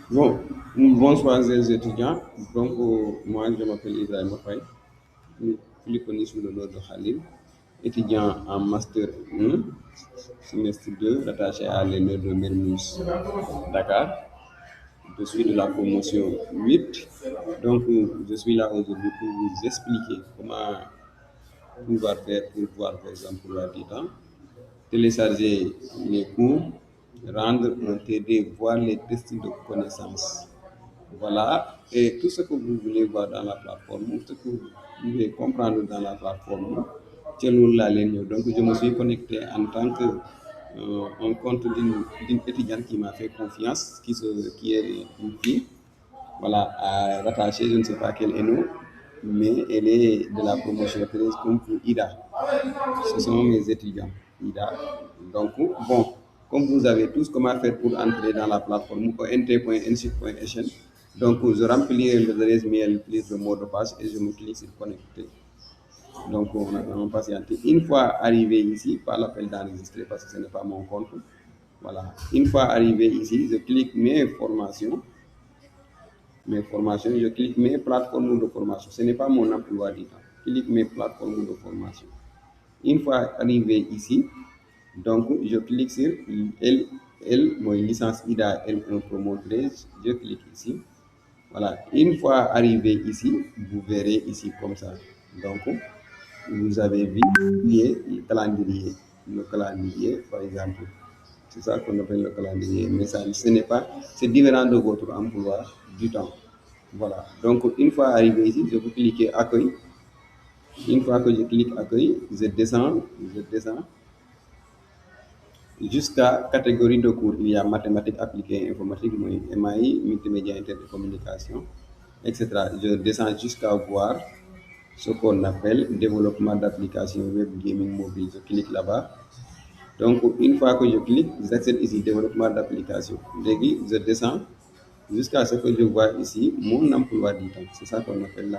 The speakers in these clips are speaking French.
Bon, bonsoir les étudiants. Donc, moi, je m'appelle Ibrahim Faye, plus connu sous le nom de Khalil, étudiant en Master 1, semestre 2, rattaché à l'ENE de Mermoz, Dakar. Je suis de la promotion 8. Donc, je suis là aujourd'hui pour vous expliquer comment pouvoir faire pour voir vos emplois du temps, télécharger les cours, rendre un TD, voir les tests de connaissances. Voilà, et tout ce que vous voulez voir dans la plateforme, tout ce que vous voulez comprendre dans la plateforme, c'est nous la ligne. Donc, je me suis connecté en tant que un compte d'une étudiante qui m'a fait confiance, qui est une fille, voilà, rattachée, je ne sais pas quel est nous, mais elle est de la promotion 13 comme pour Ida. Ce sont mes étudiants, Ida. Donc, bon, comme vous avez tous comment faire pour entrer dans la plateforme nt.nc.sn, donc je remplis l'adresse mail, plus le mot de passe et je me clique sur connecter. Donc, on a vraiment patienté. Une fois arrivé ici, pas l'appel d'enregistrer parce que ce n'est pas mon compte. Voilà. Une fois arrivé ici, je clique mes formations, je clique mes plateformes de formation. Ce n'est pas mon emploi du temps. Je clique mes plateformes de formation. Une fois arrivé ici, donc je clique sur mon licence IDA L1 Promo 13, je clique ici. Voilà, une fois arrivé ici, vous verrez ici comme ça. Donc, vous avez vu le calendrier par exemple. C'est ça qu'on appelle le calendrier, mais ça, ce n'est pas, c'est différent de votre emploi du temps. Voilà, donc une fois arrivé ici, je peux cliquer accueil. Une fois que je clique accueil, je descends jusqu'à catégorie de cours. Il y a mathématiques appliquées, informatique, MAI, multimédia, intercommunication, etc. Je descends jusqu'à voir ce qu'on appelle développement d'applications web gaming mobile. Je clique là-bas. Donc, une fois que je clique, j'accède ici développement d'application. Je descends jusqu'à ce que je vois ici mon emploi du temps. C'est ça qu'on appelle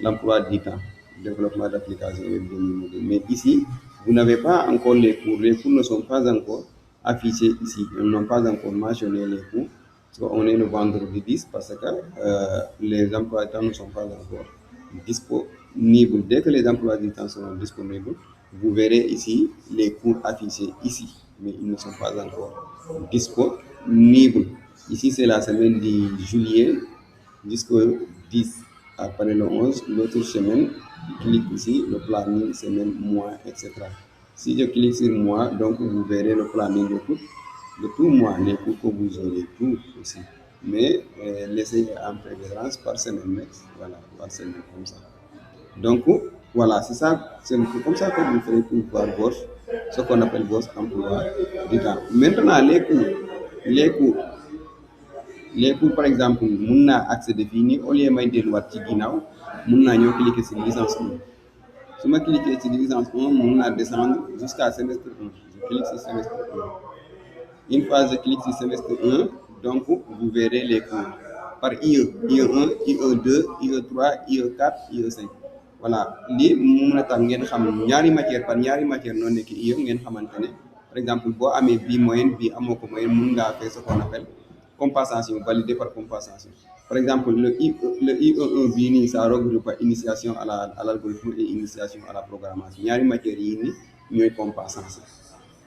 l'emploi du temps, développement d'applications web gaming mobile. Mais ici, vous n'avez pas encore les cours. Les cours ne sont pas encore affichés ici. Ils n'ont pas encore mentionné les cours. Parce qu'on est le vendredi 10 parce que les emplois du temps ne sont pas encore disponibles. Dès que les emplois du temps seront disponibles, vous verrez ici les cours affichés ici, mais ils ne sont pas encore disponibles. Ici, c'est la semaine de juillet jusqu'au 10. Après le 11, l'autre semaine, je clique ici, le planning, semaine, mois, etc. Si je clique sur mois, donc vous verrez le planning de tout mois, les cours que vous aurez, tout aussi. Mais laissez en préférence par semaine, voilà, par semaine comme ça. Donc, voilà, c'est comme ça que vous ferez pour voir ce qu'on appelle votre emploi du temps. Maintenant, les cours, par exemple, mun naa accéder fii nii au lieu may delluwaat ci ginnaaw mun naa ñëw cliquer sur licence 1. Su ma cliquer ci licence 1, mun naa descendre jusqu'à semestre 1. Je clique sur semestre 1. Une fois je clique sur semestre 1, donc vous verrez les cours par IE, IE1, IE2, IE3, IE4, IE5. Voilà, lii mu mun a tax ngeen xam ñaari matière par ñaari matière noo nekk IE ngeen xamante ne par exemple boo amee bii moyenne bii amoo ko moyenne mun ngaa faire ce qu'on appelle compensation, validé par compensation. Par exemple, le IE1 bii nii ça regroupe initiation à l'algorithme et initiation à la programmation. ñaari matières yii nii ñooy compensation.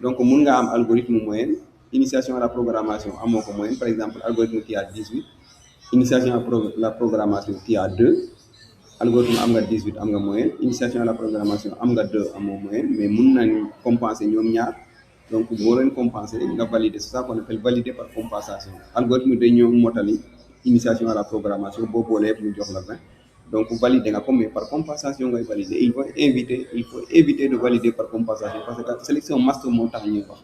Donc mun nga am algorithme moyenne, initiation à la programmation amoo ko moyenne, par exemple algorithme qui a 18, initiation à la programmation qui a 2, algorithme am nga 18 am nga moyenne, initiation à la programmation am nga 2 amoo moyenne, mais mun nañ compenser ñoom ñaar. Donc boo leen compenser nga valider, c'est ça qu'on appelle valider par compensation. Algorithme day ñëw motali initiation à la programmation boo boolee yëpp ñu jox la 20. Donc valider nga ko, mais par compensation ngay valider. Il faut éviter de valider par compensation parce que sélection master moo tax ñuy wax.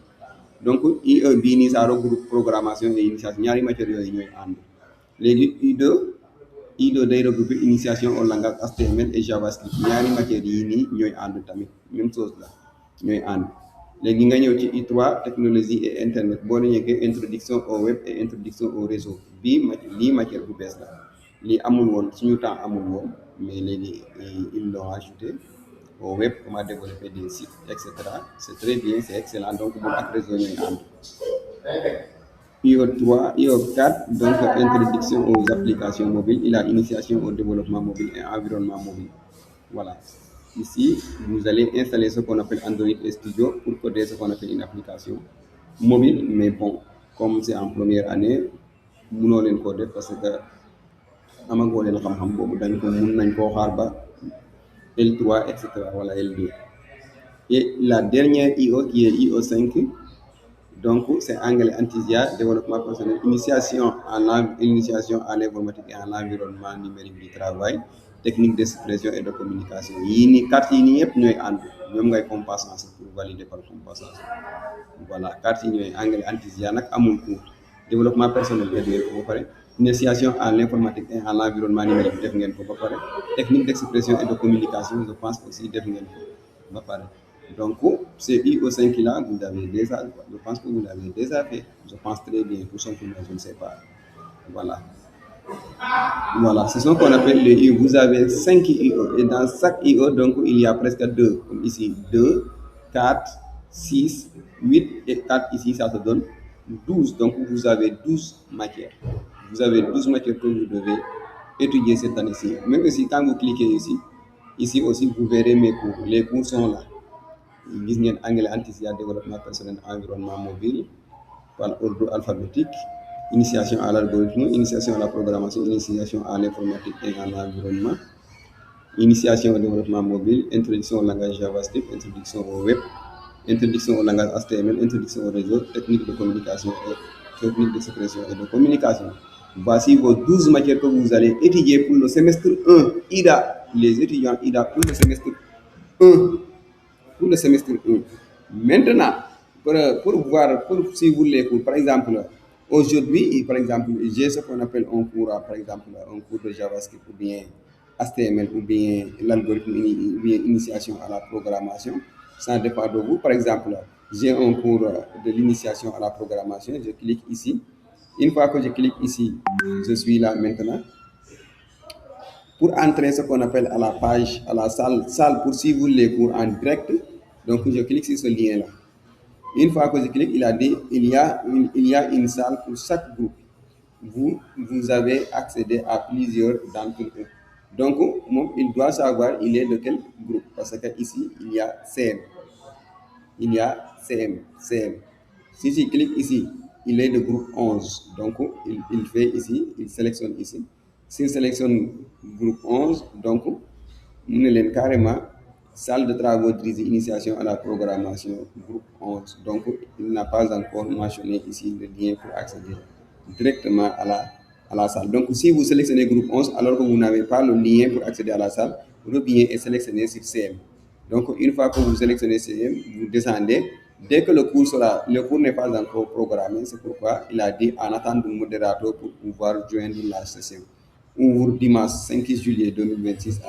Donc IE bii nii ça regroupe programmation et initiation ñaari matières yooyu ñooy ànd. Léegi I2 day regrouper initiation au langage HTML et JavaScript ñaari matières yii nii ñooy ànd tamit même chose la ñooy ànd. Léegi nga ñëw ci I3 technologie et internet boo nekkee introduction au web et introduction au réseau bii lii matière bu bees la lii amul woon suñu temps amul woon, mais léegi ils l'ont ajouté au web, comment développer des sites, etc. C'est très bien, c'est excellent. Donc moom ak réseau ñooy ànd. IO3, IO4, donc introduction aux applications mobiles et la initiation au développement mobile et environnement mobile. Voilà. Ici, vous allez installer ce qu'on appelle Android Studio pour coder ce qu'on appelle une application mobile, mais bon, comme c'est en première année, mënoo leen koo def parce que amagoo leen xam-xam boobu dañ ko mun nañ koo xaar ba L3 et cetera wala L2. Et la dernière IO qui est IO5, donc c'est anglais Antisia, développement personnel, initiation à l'informatique et à l'environnement numérique du travail, technique d'expression et de communication. Yii nii carte yi nii yëpp ñooy ànd ñoom ngay compensation pour valider par compensation. Voilà, carte yi ñooy anglais Antisia nag amul cours. Développement personnel def ngeen ko ba pare, initiation à l'informatique et à l'environnement numérique def ngeen ko ba pare, technique d'expression et de communication je pense aussi def ngeen ko ba pare. Donc ces IO5 là vous avez déjà, je pense que vous l'avez déjà fait, je pense très bien, tout simplement je ne sais pas. Voilà. Voilà, c'est ce qu'on appelle les IO. Vous avez 5 IO et dans chaque IO, donc il y a presque 2, comme ici 2, 4, 6, 8 et 4 ici, ça te donne 12. Donc vous avez 12 matières. Vous avez 12 matières que vous devez étudier cette année-ci. Même aussi, quand vous cliquez ici aussi, vous verrez mes cours. Les cours sont là. Gis ngeen anglais Anticia, développement personnel, environnement mobile, par ordre alphabétique, initiation à l'algorithme, initiation à la programmation, initiation à l'informatique et à l'environnement, initiation au développement mobile, introduction au langage JavaScript, introduction au web, introduction au langage HTML, introduction au réseau, technique de communication et technique d'expression et de communication. Voici vos 12 matières que vous allez étudier pour le semestre 1 IDA, les étudiants IDA pour le semestre 1. Pour le semestre 1. Maintenant, pour voir, pour suivre les cours, par exemple, aujourd'hui, par exemple, j'ai ce qu'on appelle un cours, par exemple, un cours de JavaScript ou bien HTML ou bien l'algorithme ou bien initiation à la programmation. Ça dépend de vous. Par exemple, j'ai un cours de l'initiation à la programmation. Je clique ici. Une fois que je clique ici, je suis là maintenant. Pour entrer ce qu'on appelle à la page, à la salle pour suivre les cours en direct, donc je clique sur ce lien-là. Une fois que je clique, il a dit il y a une salle pour chaque groupe. Vous avez accédé à plusieurs d'entre eux. Donc, il doit savoir il est de quel groupe, parce que ici il y a CM. Il y a CM. Si je clique ici, il est de groupe 11. Donc, il fait ici, il sélectionne ici. S'il sélectionne groupe 11, donc, nous allons carrément salle de travaux dirigée initiation à la programmation, groupe 11. Donc, il n'a pas encore mentionné ici le lien pour accéder directement à la salle. Donc, si vous sélectionnez groupe 11, alors que vous n'avez pas le lien pour accéder à la salle, revenez et sélectionnez sur CM. Donc, une fois que vous sélectionnez CM, vous descendez. Dès que le cours n'est pas encore programmé, c'est pourquoi il a dit en attendant le modérateur pour pouvoir joindre la session. Ouvre dimanche 5 juillet 2026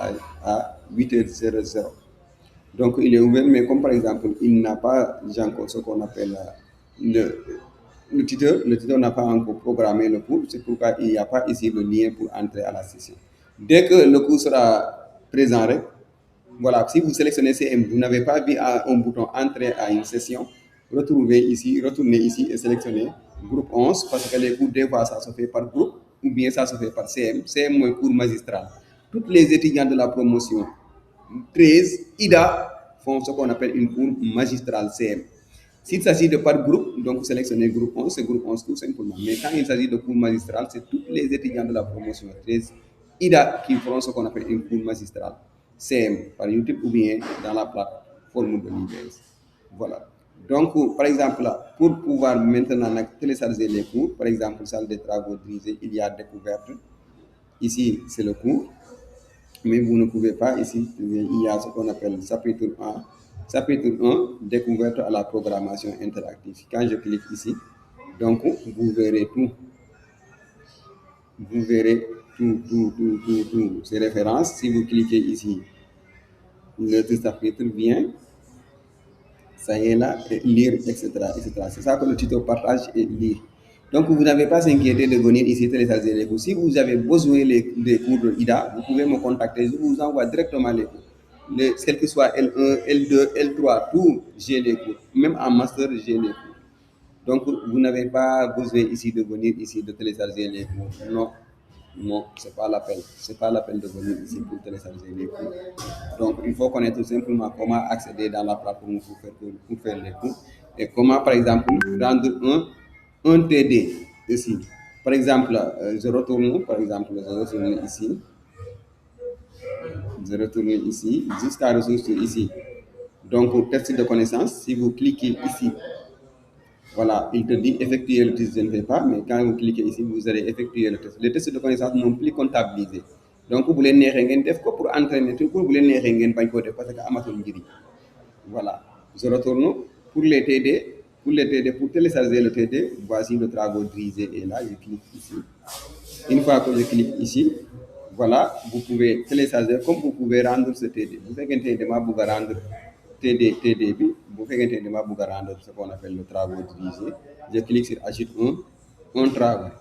à 8h00. Donc, il est ouvert, mais comme par exemple, il n'a pas encore ce qu'on appelle le tuteur n'a pas encore programmé le cours, c'est pourquoi il n'y a pas ici le lien pour entrer à la session. Dès que le cours sera présent, voilà, si vous sélectionnez CM, vous n'avez pas vu un bouton entrer à une session, retournez ici et sélectionnez groupe 11, parce que les cours, des fois, ça se fait par groupe, ou bien ça se fait par CM. CM, c'est cours magistral. Tous les étudiants de la promotion 13 IDA font ce qu'on appelle une cours magistrale CM. S'il s'agit de par groupe, donc vous sélectionnez groupe 11, c'est groupe 11 tout simplement. Mais quand il s'agit de cours magistral, c'est tous les étudiants de la promotion 13 IDA qui feront ce qu'on appelle une cours magistrale CM par YouTube ou bien dans la plateforme de l'IBS. Voilà. Donc, par exemple, pour pouvoir maintenant télécharger les cours, par exemple, salle des travaux dirigés, il y a découverte. Ici, c'est le cours. Mais vous ne pouvez pas, ici, il y a ce qu'on appelle chapitre 1. Chapitre 1, découverte à la programmation interactive. Quand je clique ici, donc, vous verrez tout. Vous verrez tout, ces références. Si vous cliquez ici, le chapitre vient, ça y est là, et lire, etc. C'est ça que le tuteur partage et lire. Donc, vous n'avez pas à s'inquiéter de venir ici télécharger les cours. Si vous avez besoin des cours de IDA, vous pouvez me contacter. Je vous envoie directement les cours. Quel que soit L1, L2, L3, tout, j'ai les cours. Même en master, j'ai les cours. Donc, vous n'avez pas besoin ici de venir ici de télécharger les cours. Non, non, c'est pas la peine. C'est pas la peine de venir ici pour télécharger les cours. Donc, il faut connaître tout simplement comment accéder dans la plateforme pour faire les cours et comment, par exemple, rendre un TD ici. Par exemple, je retourne, par exemple, je retourne ici, jusqu'à ressources ici. Donc, test de connaissance, si vous cliquez ici, voilà, il te dit effectuer le test, je ne fais pas, mais quand vous cliquez ici, vous allez effectuer le test. Les tests de connaissance non plus comptabilisés. Donc, vous voulez ngeen def ko pour entraîner tout pour vous voulez ngeen bañ ko def parce que amatul njëriñ. Voilà, je retourne pour les TD. Pour les TD, pour télécharger le TD, voici le travail dirigé et là, je clique ici. Une fois que je clique ici, voilà, vous pouvez télécharger comme vous pouvez rendre ce TD. Vous faites un TD, vous pouvez rendre TD, vous faites un TD, vous pouvez rendre ce qu'on appelle le travail dirigé. Je clique sur Ajoute un travail.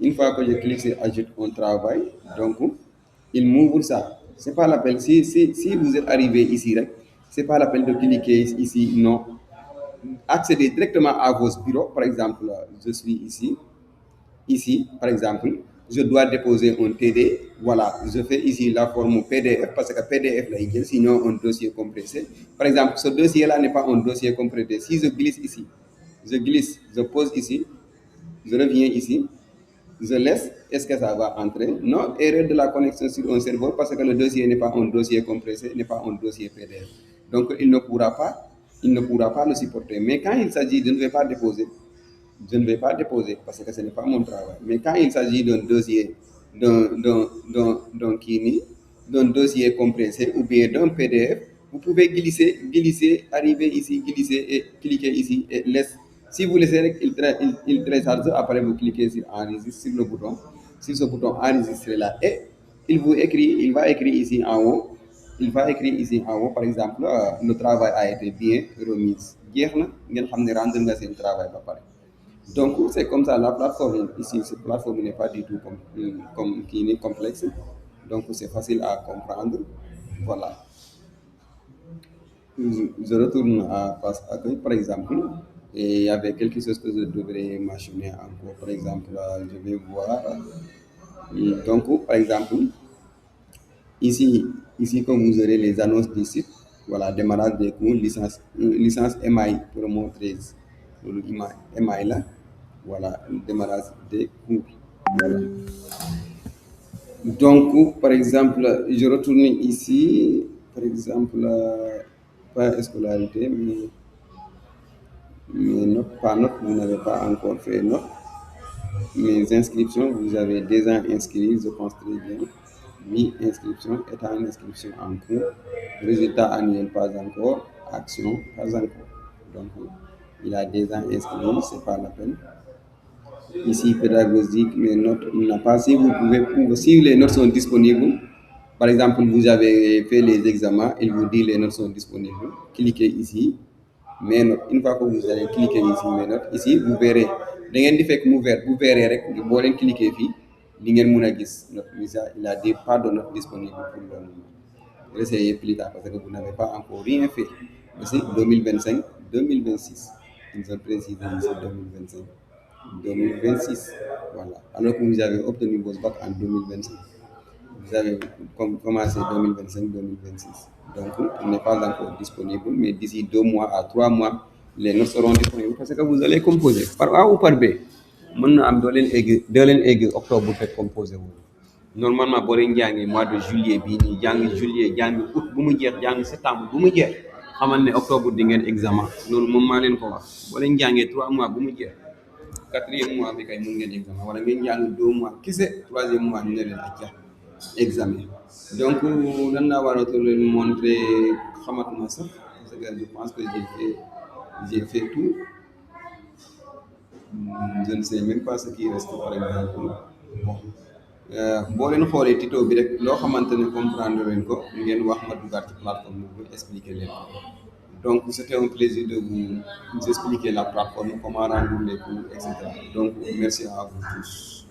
Une fois que je clique sur Ajoute un travail, donc, il m'ouvre ça. C'est pas la peine. Si vous êtes arrivé ici, c'est pas la peine de cliquer ici, non. Accédez directement à vos bureaux. Par exemple, je suis ici. Ici, par exemple, je dois déposer un TD. Voilà, je fais ici la forme PDF parce que PDF là, il y a sinon un dossier compressé. Par exemple, ce dossier-là n'est pas un dossier compressé. Si je glisse ici, je pose ici, je reviens ici, je laisse, est-ce que ça va entrer? Non, erreur de la connexion sur un serveur parce que le dossier n'est pas un dossier compressé, n'est pas un dossier PDF. Donc, il ne pourra pas le supporter. Mais quand il s'agit, je ne vais pas déposer parce que ce n'est pas mon travail. Mais quand il s'agit d'un dossier, d'un kini, d'un dossier compressé ou bien d'un PDF, vous pouvez glisser, arriver ici, glisser et cliquer ici et laisse. Si vous laissez, il télécharge, après vous cliquez sur enregistrer sur le bouton, sur ce bouton enregistrer là et il va écrire ici en haut, par exemple, le travail a été bien remis. Jeex na ngeen xam ne rendre nga seen travail ba pare. Donc, c'est comme ça, la plateforme ici, cette plateforme n'est pas du tout qui est complexe. Donc, c'est facile à comprendre. Voilà. Je retourne à passe accueil, par exemple, et il y avait quelque chose que je devrais mentionner encore. Par exemple, je vais voir. Donc, par exemple, ici, comme vous aurez les annonces du site, voilà, démarrage des cours, licence MI promo 13. Le MI là, voilà, le démarrage des cours. Voilà. Donc, par exemple, je retourne ici, par exemple, pas scolarité, mais notes, pas notes, vous n'avez pas encore fait notes. Mes inscriptions, vous avez déjà inscrit, je pense très bien. Oui, inscription, état d'inscription en cours. Résultat annuel, pas encore. Action, pas encore. Donc, il a déjà inscrit, c'est pas la peine. Ici, pédagogique, mes notes, il n'a pas. Si vous pouvez, si les notes sont disponibles, par exemple, vous avez fait les examens, il vous dit les notes sont disponibles. Cliquez ici, mes notes. Une fois que vous allez cliquer ici, mes notes, ici, vous verrez. Da ngeen di fekk mu vert, vous verrez rek, boo leen cliquer fii, di ngeen mun a gis note. Il a dit pas de notes disponibles pour le moment. Essayez plus tard parce que vous n'avez pas encore rien fait. Ici, 2025, 2026. Ils ont précisé ici 2025. 2026. Voilà. Alors que vous avez obtenu vos bacs en 2025. Vous avez commencé 2025-2026. Donc, il n'est pas encore disponible, mais d'ici 2 mois à 3 mois, les notes seront disponibles parce que vous allez composer par A ou par B. Mën na am doo leen egg octobre bu fekk composé wu. Normalement boo leen jàngee mois de juillet bii nii jàng juillet jàng août bu mu jeex jàng septembre bu mu jeex xamal ne octobre di ngeen examen loolu moom maa leen ko wax boo leen jàngee 3 mois bu mu jeex quatrième mois bi kay mun ngeen examen wala ngeen jàng 2 mois kese troisième mois ñu ne leen acca examen. Donc lan laa war a leen montrer xamatuma sax parce que je pense que j'ai fait tout. Je ne sais même pas ce qui reste par exemple. Bon. Boo leen xoolee tuto bi rek loo xamante ne comprendre leen ko ngeen wax ma dugaat ci plateforme bi expliquer leen ko. Donc c'était un plaisir de vous expliquer la plateforme, comment rendre les cours, etc. Donc merci à vous tous.